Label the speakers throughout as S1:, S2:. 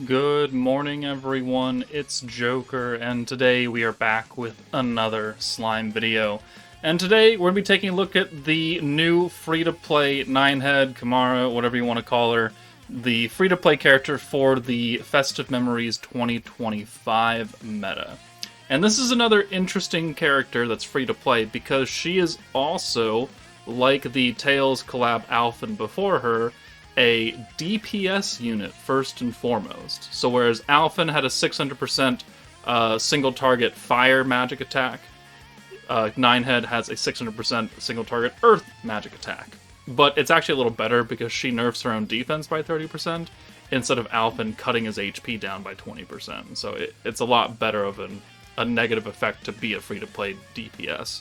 S1: Good morning, everyone. It's Joker, and today we are back with another slime video. And today we're going to be taking a look at the new free-to-play Nine Head, Kamara, whatever you want to call her, the free-to-play character for the Festive Memories 2025 meta. And this is another interesting character that's free-to-play because she is also, like the Tails collab Alphen before her, a DPS unit first and foremost. So whereas Alphen had a 600% single target fire magic attack, Nine Head has a 600% single target earth magic attack. But it's actually a little better because she nerfs her own defense by 30% instead of Alphen cutting his HP down by 20%. So it's a lot better of a negative effect to be a free-to-play DPS.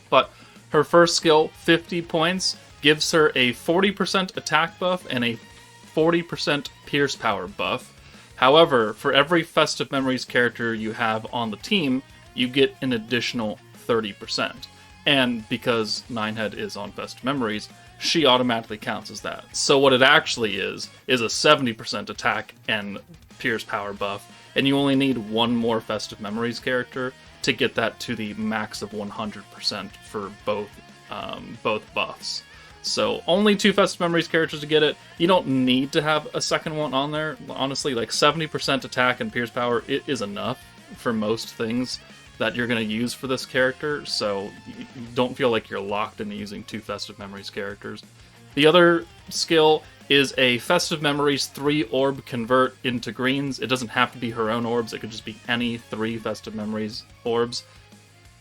S1: But her first skill, 50 points, gives her a 40% attack buff and a 40% pierce power buff. However, for every Festive Memories character you have on the team, you get an additional 30%. And because Ninehead is on Festive Memories, she automatically counts as that. So what it actually is a 70% attack and pierce power buff, and you only need one more Festive Memories character to get that to the max of 100% for both buffs. So only two Festive Memories characters to get it. You don't need to have a second one on there. Honestly, like 70% attack and pierce power, it is enough for most things that you're going to use for this character. So you don't feel like you're locked into using two Festive Memories characters. The other skill is a Festive Memories 3 orb convert into greens. It doesn't have to be her own orbs. It could just be any 3 Festive Memories orbs.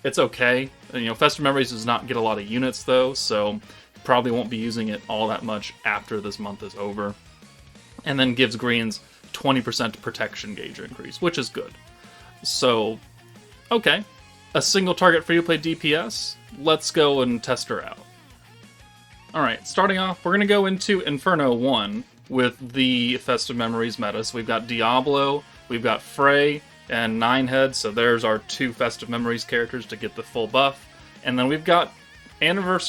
S1: It's okay. Festive Memories does not get a lot of units though, so probably won't be using it all that much after this month is over. And then gives greens 20% protection gauge increase, which is good. So, okay. A single target free-to-play DPS. Let's go and test her out. Alright, starting off, we're going to go into Inferno 1 with the Festive Memories meta. So we've got Diablo, we've got Frey, and Nine Head. So there's our two Festive Memories characters to get the full buff. And then we've got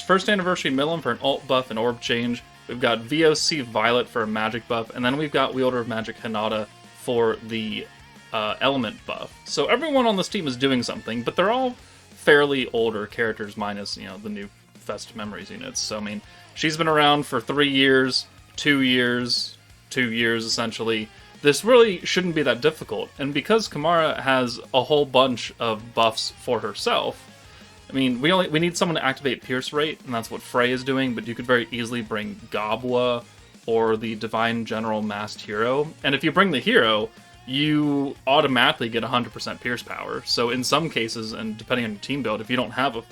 S1: First Anniversary Milim for an ult buff and orb change. We've got VOC Violet for a magic buff. And then we've got Wielder of Magic Hinata for the element buff. So everyone on this team is doing something, but they're all fairly older characters minus, the new Festive Memories units. So, I mean, she's been around for 3 years, 2 years, 2 years essentially. This really shouldn't be that difficult. And because Kamara has a whole bunch of buffs for herself, I mean, we need someone to activate Pierce Rate, and that's what Frey is doing, but you could very easily bring Gobwa or the Divine General Masked Hero. And if you bring the hero, you automatically get 100% Pierce Power. So in some cases, and depending on your team build, if you don't have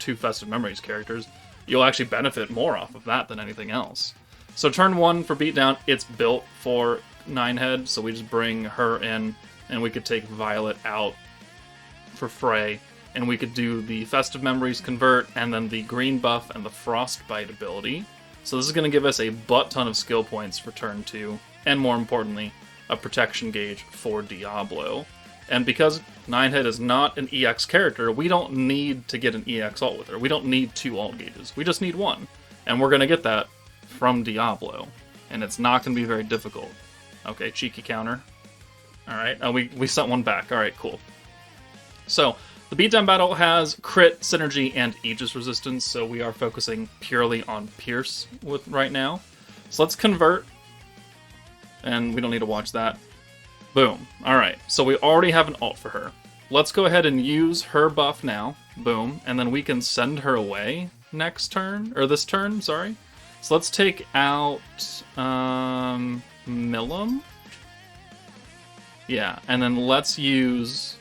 S1: two Festive Memories characters, you'll actually benefit more off of that than anything else. So turn 1 for beatdown, it's built for Nine Head, so we just bring her in, and we could take Violet out for Frey. And we could do the Festive Memories convert, and then the green buff and the Frostbite ability. So this is going to give us a butt ton of skill points for turn 2, and more importantly, a protection gauge for Diablo. And because Ninehead is not an EX character, we don't need to get an EX ult with her. We don't need 2 ult gauges. We just need 1. And we're going to get that from Diablo. And it's not going to be very difficult. Okay, cheeky counter. Alright, we sent one back. Alright, cool. So, the beatdown battle has crit, synergy, and Aegis resistance, so we are focusing purely on Pierce right now. So let's convert, and we don't need to watch that. Boom. Alright, so we already have an ult for her. Let's go ahead and use her buff now. Boom. And then we can send her away next turn, or this turn, sorry. So let's take out Milim. Yeah, and then let's use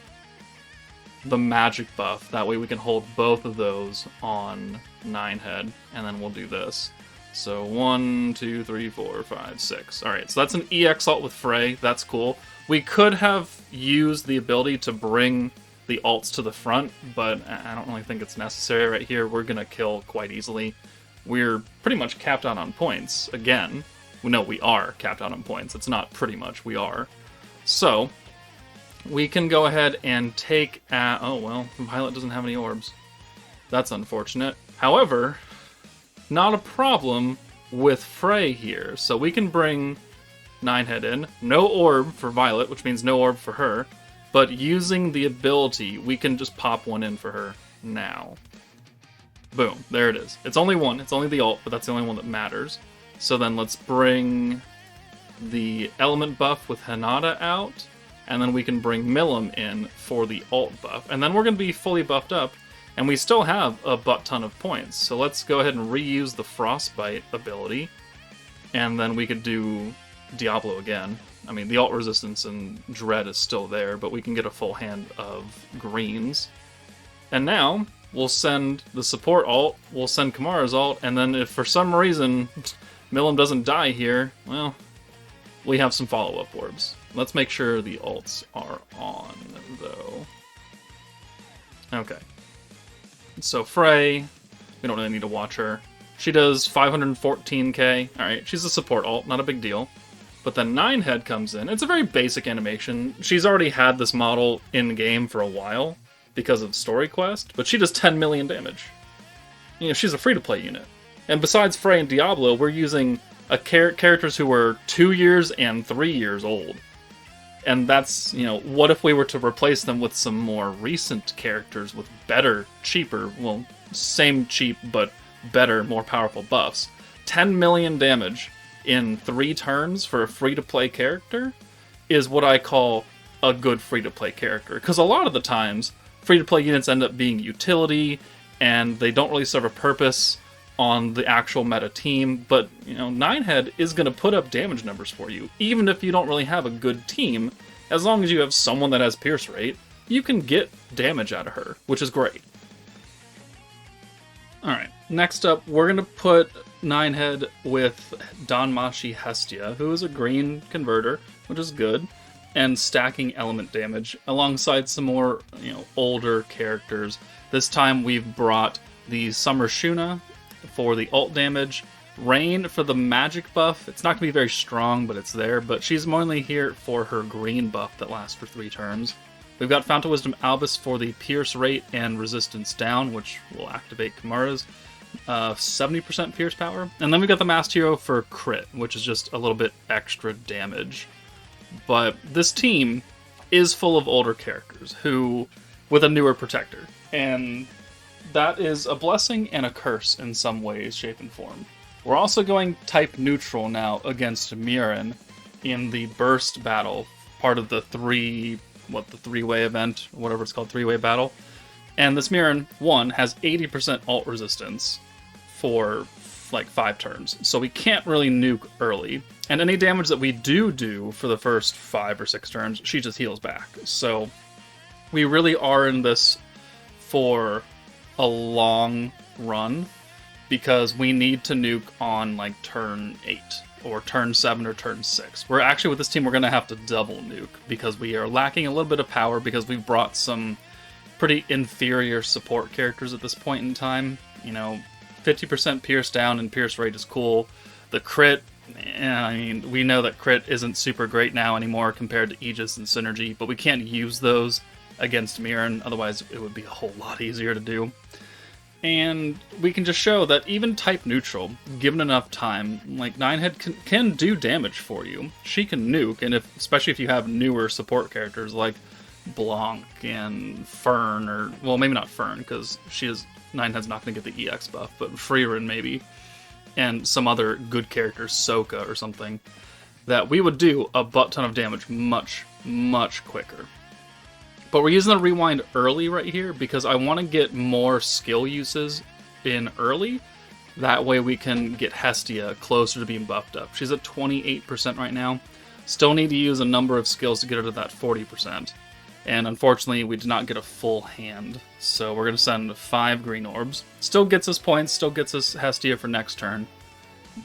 S1: the magic buff. That way we can hold both of those on Nine Head, and then we'll do this. So 1, 2, 3, 4, 5, 6. Alright, so that's an EX ult with Frey. That's cool. We could have used the ability to bring the ults to the front, but I don't really think it's necessary right here. We're going to kill quite easily. We're pretty much capped out on points. Again, no, we are capped out on points. It's not pretty much, we are. So we can go ahead and take... oh, well, Violet doesn't have any orbs. That's unfortunate. However, not a problem with Frey here. So we can bring Nine Head in. No orb for Violet, which means no orb for her. But using the ability, we can just pop one in for her now. Boom, there it is. It's only one, it's only the ult, but that's the only one that matters. So then let's bring the element buff with Hinata out, and then we can bring Milim in for the ult buff. And then we're going to be fully buffed up, and we still have a butt ton of points. So let's go ahead and reuse the Frostbite ability, and then we could do Diablo again. I mean, the ult resistance and Dread is still there, but we can get a full hand of greens. And now, we'll send the support ult, we'll send Kamara's ult, and then if for some reason Milim doesn't die here, well, we have some follow-up orbs. Let's make sure the ults are on, though. Okay. So Frey, we don't really need to watch her. She does 514k. Alright, she's a support ult, not a big deal. But then Nine Head comes in. It's a very basic animation. She's already had this model in-game for a while because of Story Quest, but she does 10 million damage. You know, she's a free-to-play unit. And besides Frey and Diablo, we're using characters who were 2 years and 3 years old. And that's, you know, what if we were to replace them with some more recent characters with better, cheaper, well, same cheap, but better, more powerful buffs. 10 million damage in 3 turns for a free-to-play character is what I call a good free-to-play character. Because a lot of the times, free-to-play units end up being utility, and they don't really serve a purpose on the actual meta team, but, you know, Nine Head is going to put up damage numbers for you. Even if you don't really have a good team, as long as you have someone that has pierce rate, you can get damage out of her, which is great. Alright, next up, we're going to put Nine Head with Danmachi Hestia, who is a green converter, which is good, and stacking element damage, alongside some more, you know, older characters. This time we've brought the Summer Shuna for the ult damage, Rain for the magic buff. It's not going to be very strong, but it's there, but she's mainly here for her green buff that lasts for 3 turns. We've got Fount of Wisdom Albus for the pierce rate and resistance down, which will activate Kamara's 70% pierce power. And then we've got the Masked Hero for crit, which is just a little bit extra damage. But this team is full of older characters who, with a newer protector. And that is a blessing and a curse in some ways, shape, and form. We're also going type neutral now against Mirren in the burst battle, part of the three-way event, whatever it's called, 3-way battle. And this Mirren, 1, has 80% ult resistance for like 5 turns, so we can't really nuke early. And any damage that we do for the first 5 or 6 turns, she just heals back. So we really are in this for a long run, because we need to nuke on like turn 8 or turn 7 or turn 6. We're actually, with this team, we're going to have to double nuke because we are lacking a little bit of power because we've brought some pretty inferior support characters at this point in time. You know, 50% pierce down and pierce rate is cool. The crit, I mean, we know that crit isn't super great now anymore compared to Aegis and Synergy, but we can't use those against Mirren, otherwise it would be a whole lot easier to do. And we can just show that even type neutral, given enough time, like Nine Head can do damage for you. She can nuke, and especially if you have newer support characters like Blanc and Fern, or, well, maybe not Fern, because Nine Head's not going to get the EX buff, but Freerin maybe, and some other good characters, Soka or something, that we would do a butt ton of damage much, much quicker. But we're using the rewind early right here because I want to get more skill uses in early. That way we can get Hestia closer to being buffed up. She's at 28% right now. Still need to use a number of skills to get her to that 40%. And unfortunately, we did not get a full hand. So we're going to send 5 green orbs. Still gets us points, still gets us Hestia for next turn.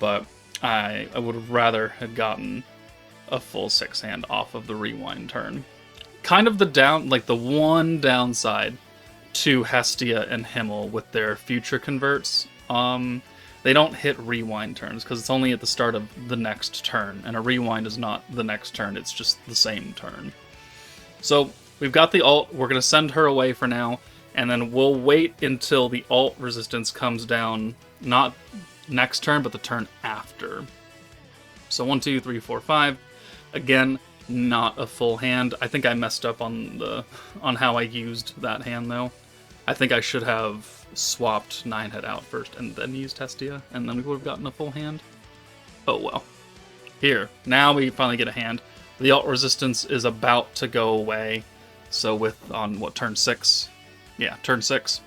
S1: But I would have rather had gotten a full 6 hand off of the rewind turn. Kind of the one downside to Hestia and Himmel with their future converts, they don't hit rewind turns because it's only at the start of the next turn, and a rewind is not the next turn, it's just the same turn. So we've got the ult, we're going to send her away for now, and then we'll wait until the ult resistance comes down, not next turn, but the turn after. So 1, 2, 3, 4, 5. Again, not a full hand. I think I messed up on how I used that hand though. I think I should have swapped Nine Head out first and then used Hestia, and then we would have gotten a full hand. Oh well. Here, now we finally get a hand. The alt resistance is about to go away. So on what, turn 6? Yeah, turn 6.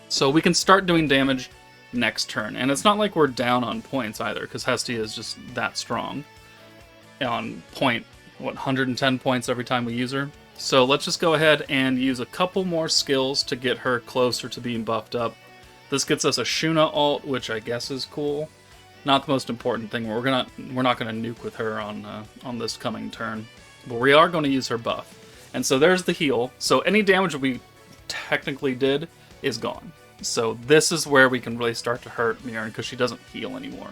S1: So we can start doing damage next turn. And it's not like we're down on points either, because Hestia is just that strong. On point, 110 points every time we use her. So let's just go ahead and use a couple more skills to get her closer to being buffed up. This gets us a Shuna alt, which I guess is cool. Not the most important thing. We're not gonna nuke with her on this coming turn, but we are going to use her buff. And so there's the heal. So any damage we technically did is gone. So this is where we can really start to hurt Mirren because she doesn't heal anymore.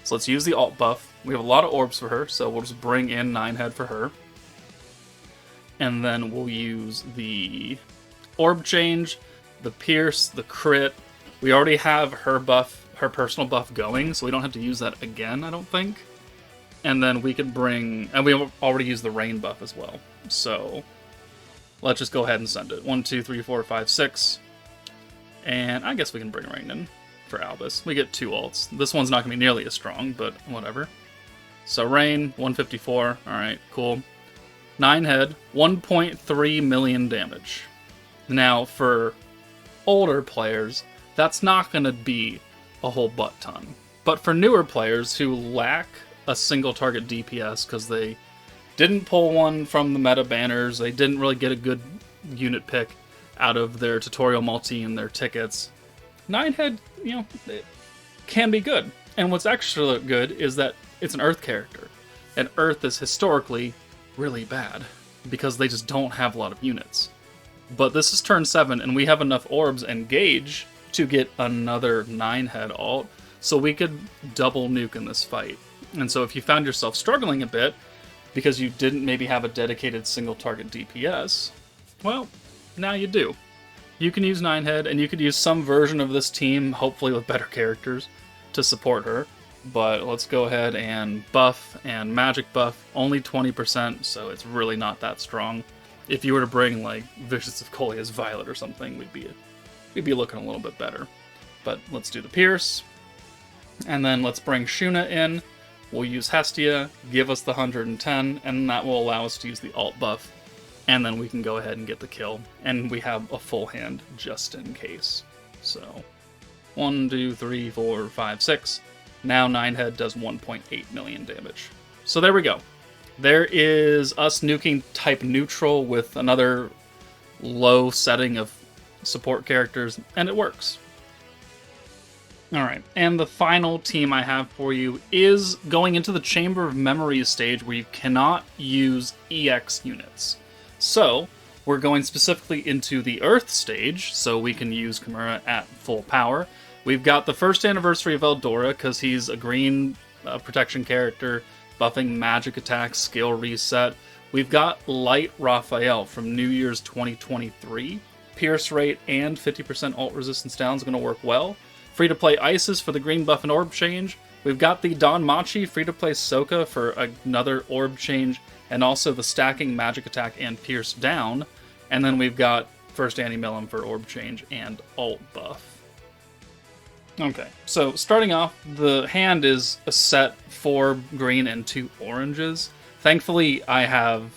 S1: So let's use the alt buff. We have a lot of orbs for her, so we'll just bring in Nine Head for her. And then we'll use the orb change, the pierce, the crit. We already have her buff, her personal buff going, so we don't have to use that again, I don't think. And then we could bring, and we already used the rain buff as well. So let's just go ahead and send it. 1, 2, 3, 4, 5, 6. And I guess we can bring rain in for Albus. We get 2 ults. This one's not going to be nearly as strong, but whatever. So rain, 154. Alright, cool. Nine Head, 1.3 million damage. Now, for older players, that's not going to be a whole butt ton. But for newer players who lack a single target DPS because they didn't pull one from the meta banners, they didn't really get a good unit pick out of their tutorial multi and their tickets, Nine Head, it can be good. And what's extra good is that it's an Earth character. And Earth is historically really bad because they just don't have a lot of units. But this is turn 7 and we have enough orbs and gauge to get another Nine Head alt, so we could double nuke in this fight. And so if you found yourself struggling a bit because you didn't maybe have a dedicated single target DPS, well, now you do. You can use Nine Head, and you could use some version of this team, hopefully with better characters, to support her. But let's go ahead and buff and magic buff, only 20%, so it's really not that strong. If you were to bring like Vicious of Colia's Violet or something, we'd be looking a little bit better. But let's do the Pierce. And then let's bring Shuna in. We'll use Hestia, give us the 110, and that will allow us to use the alt buff. And then we can go ahead and get the kill. And we have a full hand just in case. So 1, 2, 3, 4, 5, 6. Now Nine Head does 1.8 million damage. So there we go. There is us nuking type neutral with another low setting of support characters, and it works. Alright, and the final team I have for you is going into the Chamber of Memories stage where you cannot use EX units. So, we're going specifically into the Earth stage, so we can use Kimura at full power. We've got the first anniversary of Eldora, because he's a green protection character, buffing magic attack, skill reset. We've got Light Raphael from New Year's 2023. Pierce rate and 50% ult resistance down is going to work well. Free-to-play Isis for the green buff and orb change. We've got the Don Machi free-to-play Soka for another orb change, and also the stacking magic attack and pierce down. And then we've got first Anti-Melon for orb change and alt buff. Okay, so starting off, the hand is a set 4 green and 2 oranges. Thankfully, I have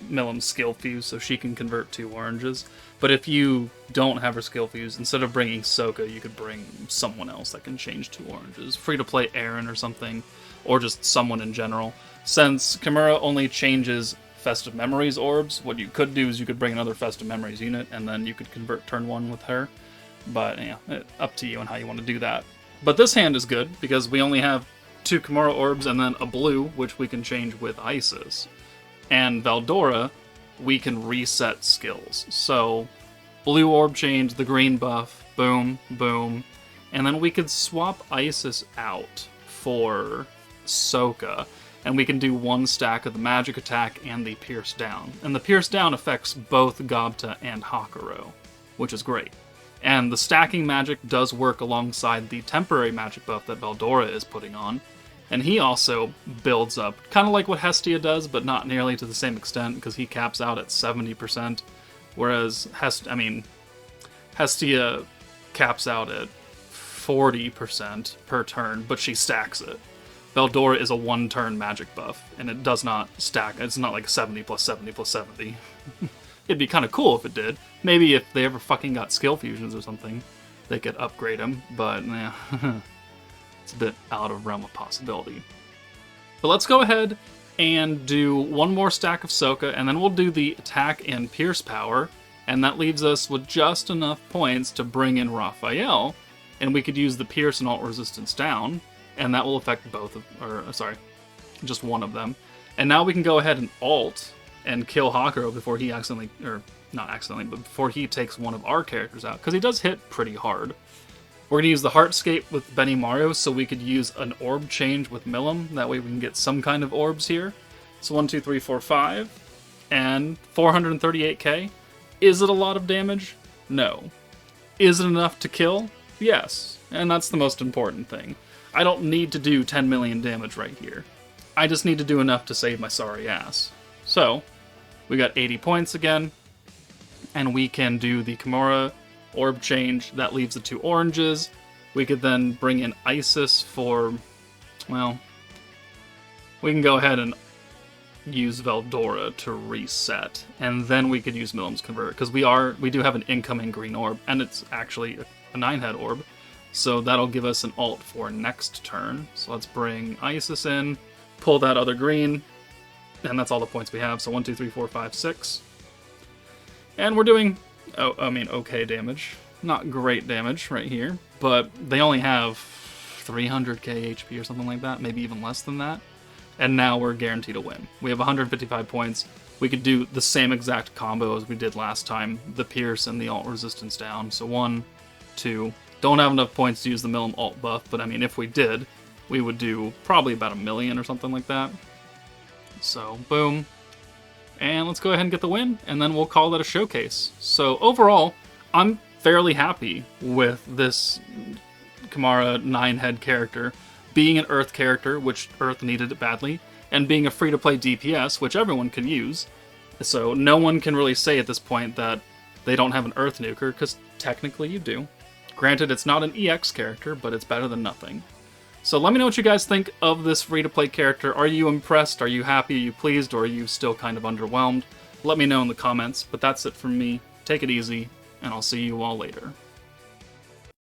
S1: Millam's skill fuse, so she can convert 2 oranges. But if you don't have her skill fuse, instead of bringing Soka, you could bring someone else that can change 2 oranges. Free to play Aaron or something, or just someone in general. Since Kimura only changes Festive Memories orbs, what you could do is you could bring another Festive Memories unit, and then you could convert turn 1 with her. But, yeah, up to you on how you want to do that. But this hand is good, because we only have 2 Kimura orbs and then a blue, which we can change with Isis. And Veldora, we can reset skills. So, blue orb change, the green buff, boom, boom. And then we could swap Isis out for Soka, and we can do 1 stack of the magic attack and the pierce down. And the pierce down affects both Gobta and Hakuro, which is great. And the stacking magic does work alongside the temporary magic buff that Veldora is putting on. And he also builds up, kind of like what Hestia does, but not nearly to the same extent, because he caps out at 70%, whereas Hestia caps out at 40% per turn, but she stacks it. Veldora is a one-turn magic buff, and it does not stack. It's not like 70 plus 70 plus 70. It'd be kind of cool if it did. Maybe if they ever fucking got skill fusions or something, they could upgrade him, but yeah, it's a bit out of realm of possibility. But let's go ahead and do one more stack of Soka, and then we'll do the attack and pierce power, and that leaves us with just enough points to bring in Raphael, and we could use the pierce and alt resistance down, and that will affect both of, just one of them. And now we can go ahead and alt and kill Hakuro before he accidentally, or not accidentally, but before he takes one of our characters out, because he does hit pretty hard. We're going to use the Heartscape with Benimaru, so we could use an orb change with Milim. That way we can get some kind of orbs here. So 1, 2, 3, 4, 5, and 438k. Is it a lot of damage? No. Is it enough to kill? Yes. And that's the most important thing. I don't need to do 10 million damage right here. I just need to do enough to save my sorry ass. So, we got 80 points again, and we can do the Kimura orb change. That leaves the 2 oranges. We could then bring in Isis for, well, we can go ahead and use Veldora to reset, and then we could use Milim's Convert, because we do have an incoming green orb, and it's actually a 9-head orb. So that'll give us an alt for next turn. So let's bring Isis in, pull that other green, and that's all the points we have. So 1, 2, 3, 4, 5, 6. And we're doing, okay damage. Not great damage right here, but they only have 300k HP or something like that, maybe even less than that. And now we're guaranteed a win. We have 155 points. We could do the same exact combo as we did last time, the Pierce and the alt resistance down. So 1, 2... Don't have enough points to use the Milim alt buff, but I mean, if we did, we would do probably about 1 million or something like that. So, boom. And let's go ahead and get the win, and then we'll call that a showcase. So, overall, I'm fairly happy with this Kimura 9-head character, being an Earth character, which Earth needed it badly, and being a free-to-play DPS, which everyone can use. So, no one can really say at this point that they don't have an Earth nuker, because technically you do. Granted, it's not an EX character, but it's better than nothing. So let me know what you guys think of this free-to-play character. Are you impressed? Are you happy? Are you pleased? Or are you still kind of underwhelmed? Let me know in the comments. But that's it from me. Take it easy, and I'll see you all later.